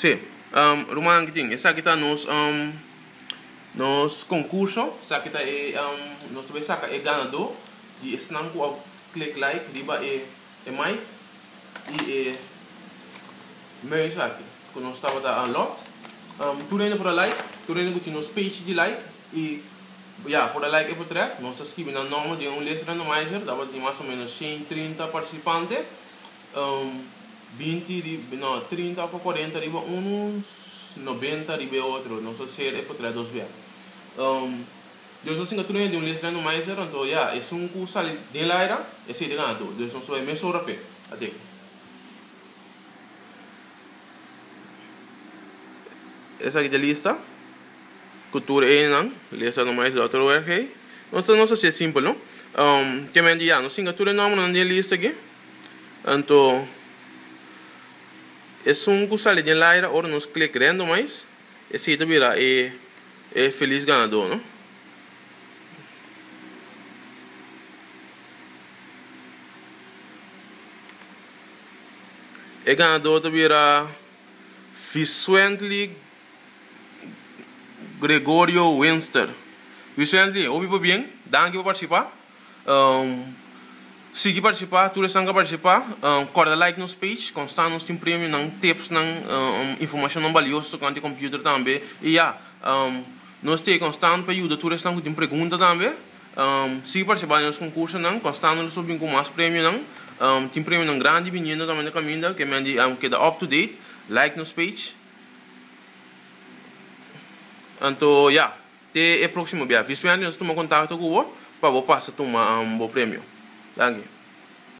Sim, Roman que tem, essa aqui está nos concurso, essa aqui está nós também saca é Ganadó, e esse não pode click like, diba é Mike e meio isso aqui, que nós estava da lot, tudo ainda por like, tudo ainda que nos page de like e por like é por trás, nós escrevemos na nome de list randomizer, dava de mais ou menos 130 participantes. 30 ou 40 riba uns 90 riba outro, não sei se é por trás dos vezes. Deus não se engana de list randomizer, então é curso ali de lá era, esse de Ganadó, Deus não sou meio rapé, até. Essa aqui é a lista, cultura é não, list randomizer outro work, não sei se é simples, não? Que me diga, não se engana tudo não na lista aqui, então é curso ali de lá era, ora nos clique randomize, esse aqui vira é feliz ganador, não? É ganador vira Vicente Gregorio Winster. Vicente, ouviu bem? Danke por participar. Se quiser participar, tu estão a participar, corta like nos page, constante nos tem prêmio, não tips, não informação não valiosa quanto de computer também. E nós temos constante para ajudar, tu estão com pergunta também. Se participar nos concursos, não, constante nos subir com mais prêmio, não, tem prêmio não grande, menino também na caminho, que me queda up to date, like nos page. Então, até o próximo vídeo. Visualmente, nós tomamos contato com o para passar tomar um bom prêmio. Danke.